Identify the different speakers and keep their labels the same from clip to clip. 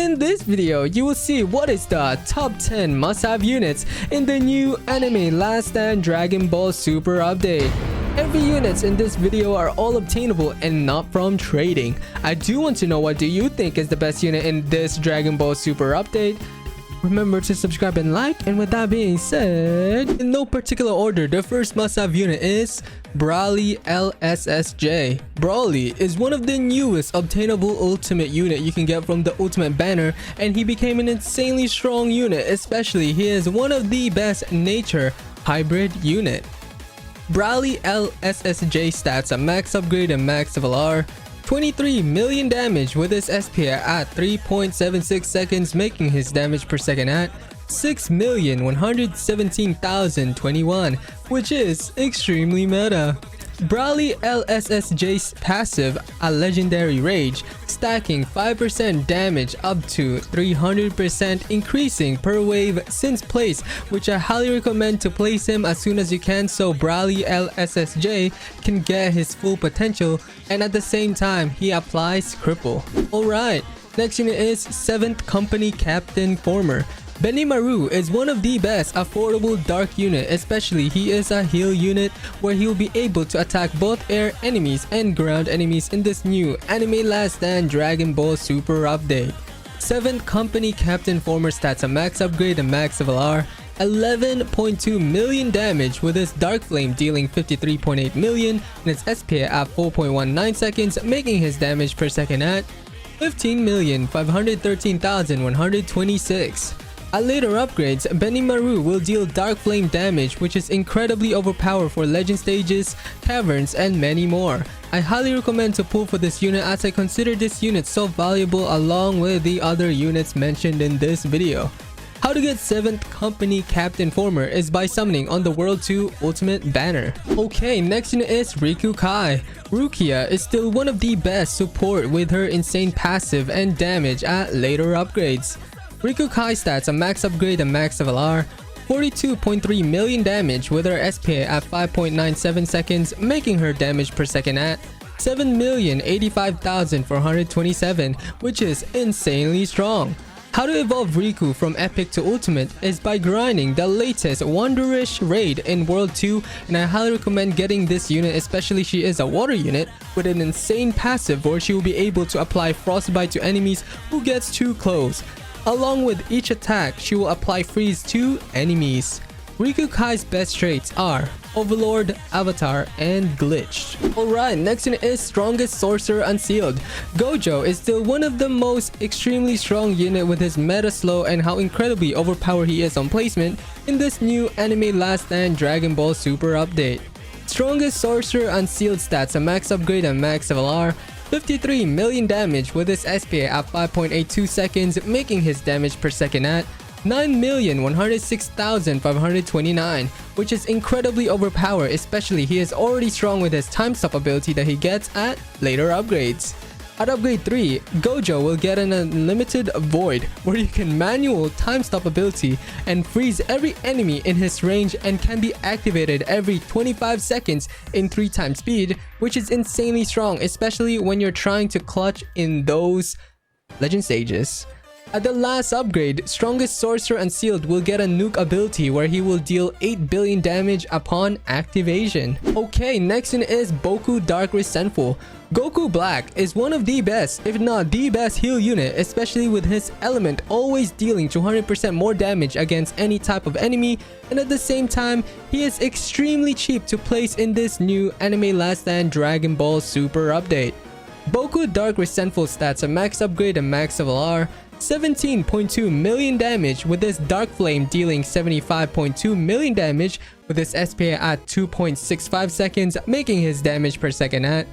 Speaker 1: In this video, you will see what is the top 10 must-have units in the new anime Last Stand Dragon Ball Super update. Every units in this video are all obtainable and not from trading. I do want to know, what do you think is the best unit in this Dragon Ball Super update? Remember to subscribe and like, and with that being said, in no particular order, the first must-have unit is Broly LSSJ. Broly is one of the newest obtainable ultimate unit you can get from the ultimate banner, and he became an insanely strong unit, especially he is one of the best nature hybrid unit. Broly LSSJ stats: a max upgrade and max level are 23 million damage with his SP at 3.76 seconds, making his damage per second at 6,117,021, which is extremely meta. Broly LSSJ's passive, a legendary rage, stacking 5% damage up to 300%, increasing per wave since place, which I highly recommend to place him as soon as you can so Broly LSSJ can get his full potential, and at the same time he applies cripple. Alright, next unit is 7th Company Captain Former. Benimaru is one of the best affordable dark unit, especially he is a heal unit where he will be able to attack both air enemies and ground enemies in this new anime Last Stand Dragon Ball Super update. 7th Company Captain Former stats: a max upgrade and max level are 11.2 million damage with his Dark Flame dealing 53.8 million and its SP at 4.19 seconds, making his damage per second at 15,513,126. At later upgrades, Benimaru will deal Dark Flame damage, which is incredibly overpowered for legend stages, caverns, and many more. I highly recommend to pull for this unit as I consider this unit so valuable along with the other units mentioned in this video. How to get 7th Company Captain Former is by summoning on the World 2 Ultimate banner. Okay, next unit is Ruku Kai. Rukia is still one of the best support with her insane passive and damage at later upgrades. Ruku Kai stats: a max upgrade and max level are 42.3 million damage with her SP at 5.97 seconds, making her damage per second at 7,085,427, which is insanely strong. How to evolve Riku from Epic to Ultimate is by grinding the latest Wonderish raid in World 2, and I highly recommend getting this unit, especially she is a water unit with an insane passive where she will be able to apply Frostbite to enemies who gets too close. Along with each attack, she will apply freeze to enemies. Ruku Kai's best traits are Overlord, Avatar, and Glitched. Alright, next unit is Strongest Sorcerer Unsealed. Gojo is still one of the most extremely strong unit with his meta slow and how incredibly overpowered he is on placement in this new anime Last Stand Dragon Ball Super update. Strongest Sorcerer Unsealed stats: a max upgrade and max level are 53 million damage with his SP at 5.82 seconds, making his damage per second at 9,106,529, which is incredibly overpowered, especially he is already strong with his time stop ability that he gets at later upgrades. At upgrade 3, Gojo will get an unlimited void where you can manual time stop ability and freeze every enemy in his range, and can be activated every 25 seconds in 3 times speed, which is insanely strong, especially when you're trying to clutch in those legend stages. At the last upgrade, Strongest Sorcerer Unsealed will get a nuke ability where he will deal 8 billion damage upon activation. Okay, next one is Boku Dark Resentful. Goku Black is one of the best, if not the best heal unit, especially with his element always dealing 200% more damage against any type of enemy, and at the same time, he is extremely cheap to place in this new anime Last Stand Dragon Ball Super update. Boku Dark Resentful stats: a max upgrade and max level are 17.2 million damage with his Dark Flame dealing 75.2 million damage with his SP at 2.65 seconds, making his damage per second at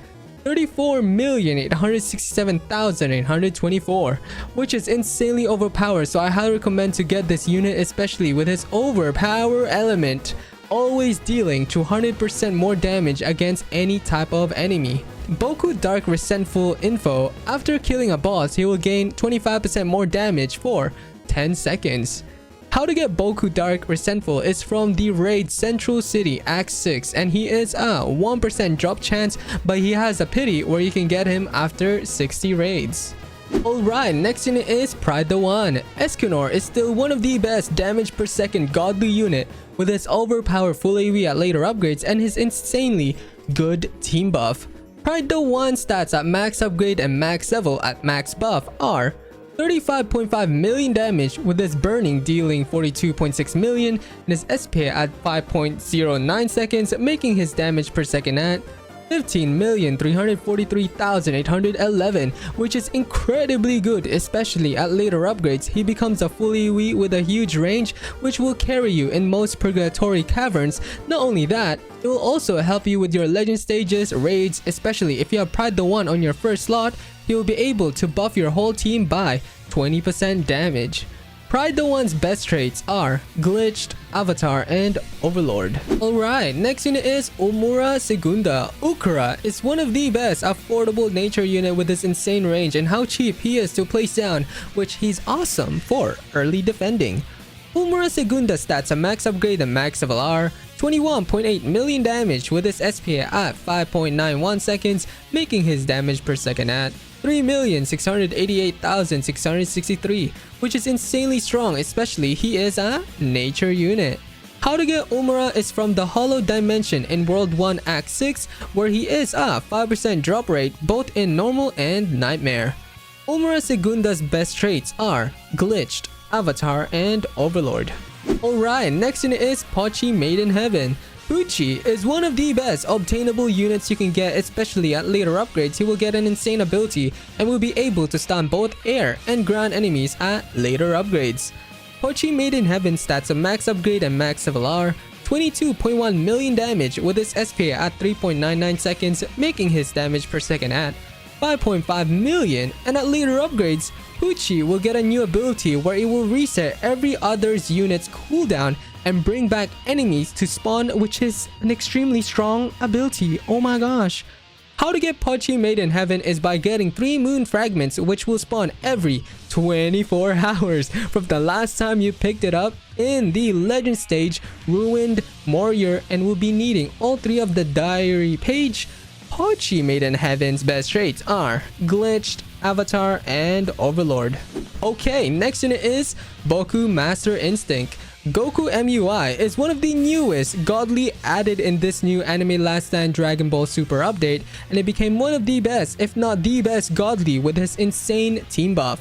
Speaker 1: 34,867,824, which is insanely overpowered, so I highly recommend to get this unit, especially with his overpower element always dealing 200% more damage against any type of enemy. Boku Dark Resentful info: after killing a boss, he will gain 25% more damage for 10 seconds. How to get Boku Dark Resentful is from the raid Central City Act 6, and he is a 1% drop chance, but he has a pity where you can get him after 60 raids. Alright, next unit is Pride the One. Escanor is still one of the best damage per second godly unit with his overpowered full AV at later upgrades and his insanely good team buff. Pride the One stats at max upgrade and max level at max buff are 35.5 million damage with his burning dealing 42.6 million and his SP at 5.09 seconds, making his damage per second at 15,343,811, which is incredibly good, especially at later upgrades. He becomes a full AoE with a huge range, which will carry you in most purgatory caverns. Not only that, it will also help you with your legend stages, raids, especially if you have Pride the One on your first slot. He will be able to buff your whole team by 20% damage. Pride the One's best traits are Glitched, Avatar, and Overlord. Alright, next unit is Umura Segunda. Ukura is one of the best affordable nature unit with his insane range and how cheap he is to place down, which he's awesome for early defending. Umura Segunda stats a max upgrade and max level are 21.8 million damage with his SP at 5.91 seconds, making his damage per second at 3,688,663, which is insanely strong, especially he is a nature unit. How to get Umura is from the Hollow Dimension in World 1 Act 6, where he is a 5% drop rate both in normal and nightmare. Umura Segunda's best traits are Glitched, Avatar, and Overlord. Alright, next unit is POI Made in Heaven. Pucci is one of the best obtainable units you can get, especially at later upgrades. He will get an insane ability and will be able to stun both air and ground enemies at later upgrades. POI Made in Heaven stats a max upgrade and max level are 22.1 million damage with his SP at 3.99 seconds, making his damage per second at 5.5 million, and at later upgrades, Pucci will get a new ability where it will reset every other's unit's cooldown and bring back enemies to spawn, which is an extremely strong ability. Oh my gosh. How to get POI Made in Heaven is by getting 3 moon fragments, which will spawn every 24 hours from the last time you picked it up in the legend stage, ruined, warrior, and will be needing all 3 of the diary page. POI Made in Heaven's best traits are Glitched, Avatar, and Overlord. Okay, next unit is Boku Master Instinct. Goku MUI is one of the newest godly added in this new Anime Last Stand Dragon Ball Super update, and it became one of the best, if not the best godly with his insane team buff.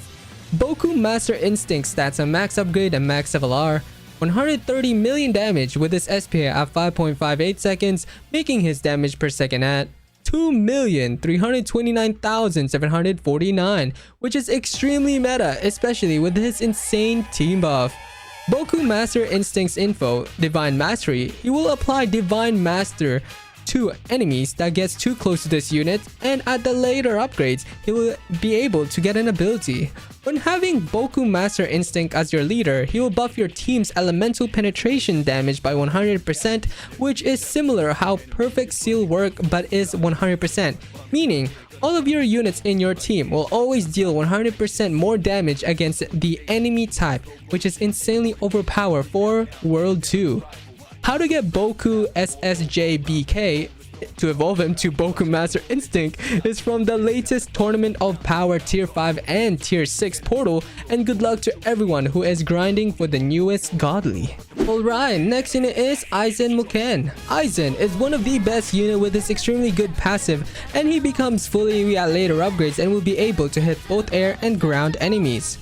Speaker 1: Boku Master Instinct stats a max upgrade and max level are 130 million damage with his SP at 5.58 seconds, making his damage per second at 2,329,749, which is extremely meta, especially with his insane team buff. Boku Master Instinct's info, Divine Mastery. He will apply Divine Master to enemies that gets too close to this unit, and at the later upgrades, he will be able to get an ability. When having Boku Master Instinct as your leader, he will buff your team's elemental penetration damage by 100%, which is similar how Perfect Seal work but is 100%, meaning all of your units in your team will always deal 100% more damage against the enemy type, which is insanely overpowered for World 2. How to get Boku SSJ BK to evolve him to Boku Master Instinct is from the latest Tournament of Power Tier 5 and Tier 6 portal, and good luck to everyone who is grinding for the newest godly. Alright, next unit is Eisen Mugan. Eisen is one of the best unit with his extremely good passive, and he becomes fully AoE at later upgrades and will be able to hit both air and ground enemies.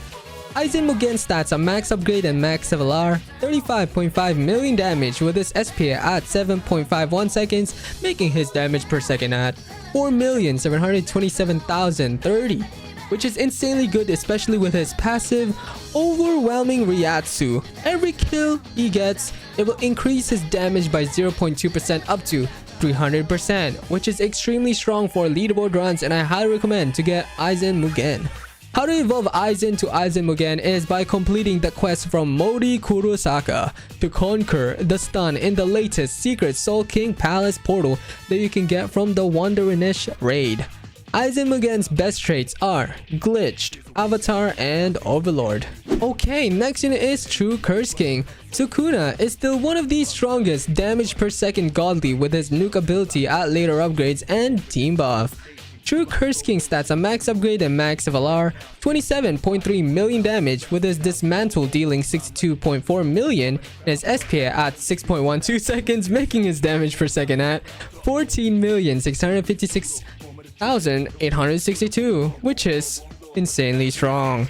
Speaker 1: Eisen Mugan stats a max upgrade and max level are 35.5 million damage with his SP at 7.51 seconds, making his damage per second at 4,727,030, which is insanely good, especially with his passive Overwhelming Ryatsu. Every kill he gets, it will increase his damage by 0.2% up to 300%, which is extremely strong for leaderboard runs, and I highly recommend to get Eisen Mugan. How to evolve Eisen to Eisen Mugan is by completing the quest from Mori Kurosaka to conquer the stun in the latest secret Soul King Palace portal that you can get from the Wanderinish raid. Eisen Mugan's best traits are Glitched, Avatar, and Overlord. Okay, next unit is True Curse King. Sukuna is still one of the strongest damage per second godly with his nuke ability at later upgrades and team buff. True Curse King stats a max upgrade and max LR, 27.3 million damage with his Dismantle dealing 62.4 million and his SPA at 6.12 seconds, making his damage per second at 14,656,862, which is insanely strong.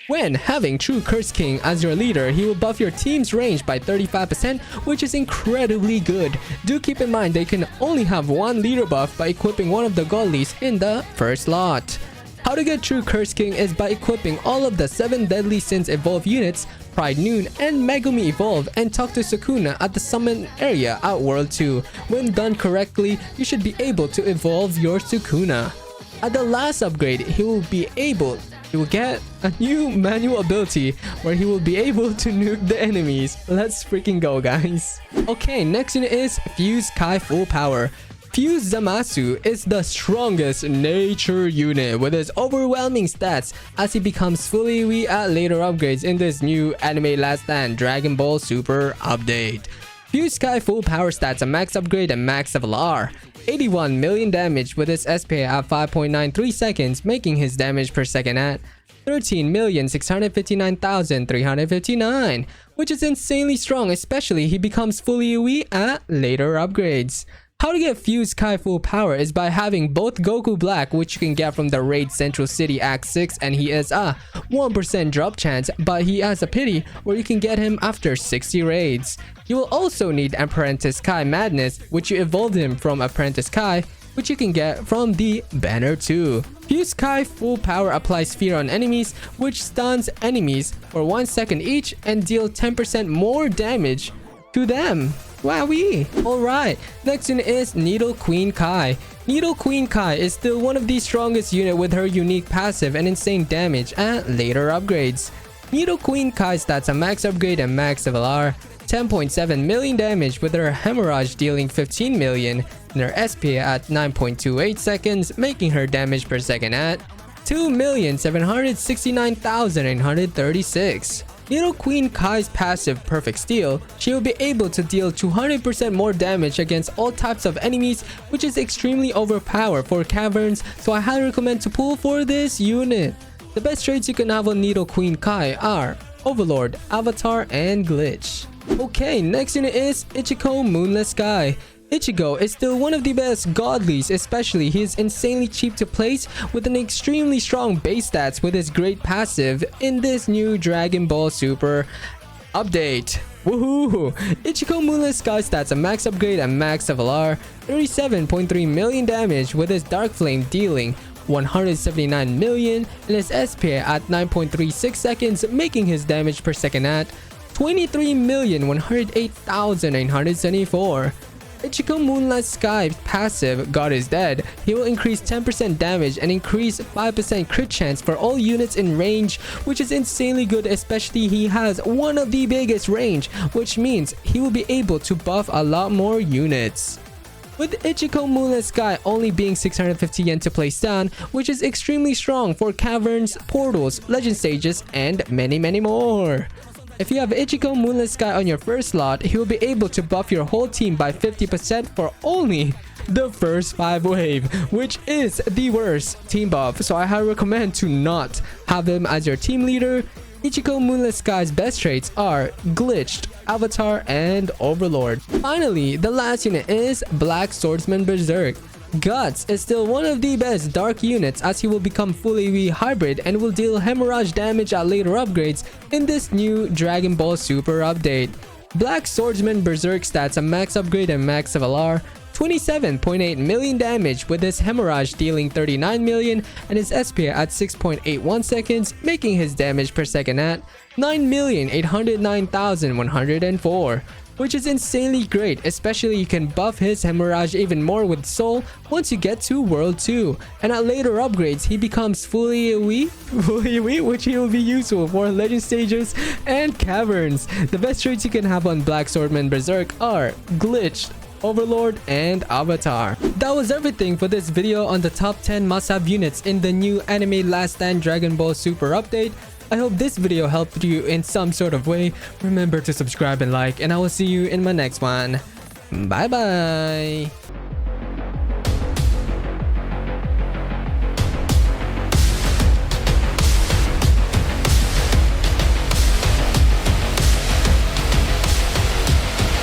Speaker 1: When having True Curse King as your leader, he will buff your team's range by 35%, which is incredibly good. Do keep in mind they can only have one leader buff by equipping one of the godlies in the first lot. How to get True Curse King is by equipping all of the 7 Deadly Sins Evolve units, Pride Noon, and Megumi Evolve, and talk to Sukuna at the summon area at World 2. When done correctly, you should be able to evolve your Sukuna. At the last upgrade, he will get a new manual ability where he will be able to nuke the enemies. Let's freaking go, guys. Okay, next unit is Fuse Kai Full Power. Fuse Zamasu is the strongest nature unit with his overwhelming stats as he becomes fully weak at later upgrades in this new Anime Last Stand Dragon Ball Super update. Fuse Kai Full Power stats a max upgrade and max LR. 81 million damage with his SPA at 5.93 seconds, making his damage per second at 13,659,359, which is insanely strong, especially he becomes fully weak at later upgrades. How to get Fuse Kai Full Power is by having both Goku Black, which you can get from the Raid Central City Act 6, and he is a 1% drop chance, but he has a pity where you can get him after 60 raids. You will also need Apprentice Kai Madness, which you evolved him from Apprentice Kai, which you can get from the Banner 2. Fuse Kai Full Power applies fear on enemies, which stuns enemies for 1 second each and deal 10% more damage to them. Wowee! Alright, next unit is Needle Queen Kai. Needle Queen Kai is still one of the strongest unit with her unique passive and insane damage at later upgrades. Needle Queen Kai stats a max upgrade and max LR, 10.7 million damage with her Hemorrhage dealing 15 million and her SPA at 9.28 seconds, making her damage per second at 2,769,836. Needle Queen Kai's passive Perfect Steel, she will be able to deal 200% more damage against all types of enemies, which is extremely overpowered for caverns, so I highly recommend to pull for this unit. The best traits you can have on Needle Queen Kai are Overlord, Avatar, and Glitch. Okay, next unit is Ichigo Moonless Sky. Ichigo is still one of the best godlies, especially he is insanely cheap to place with an extremely strong base stats with his great passive in this new Dragon Ball Super update. Woohoo! Ichigo Moonless Sky stats a max upgrade and max LR, 37.3 million damage with his Dark Flame dealing 179 million and his SPA at 9.36 seconds, making his damage per second at 23,108,974. Ichigo Moonless Sky passive God is Dead. He will increase 10% damage and increase 5% crit chance for all units in range, which is insanely good, especially he has one of the biggest range, which means he will be able to buff a lot more units. With Ichigo Moonless Sky only being 650 yen to place down, which is extremely strong for caverns, portals, legend stages, and many more. If you have Ichigo Moonless Sky on your first slot, he will be able to buff your whole team by 50% for only the first 5 wave, which is the worst team buff, so I highly recommend to not have him as your team leader. Ichigo Moonless Sky's best traits are Glitched, Avatar, and Overlord. Finally, the last unit is Black Swordsman Berserk. Guts is still one of the best dark units as he will become fully hybrid and will deal hemorrhage damage at later upgrades in this new Dragon Ball Super update. Black Swordsman Berserk stats a max upgrade and max LR, 27.8 million damage with his hemorrhage dealing 39 million and his SPA at 6.81 seconds, making his damage per second at 9,809,104. which is insanely great, especially you can buff his hemorrhage even more with soul once you get to world 2, and at later upgrades he becomes fully elite, which he will be useful for legend stages and caverns. The best traits you can have on Black Swordsman Berserk are Glitched, Overlord, and Avatar. That was everything for this video on the top 10 must-have units in the new Anime Last Stand Dragon Ball Super update. I hope this video helped you in some sort of way. Remember to subscribe and like, and I will see you in my next one. Bye bye.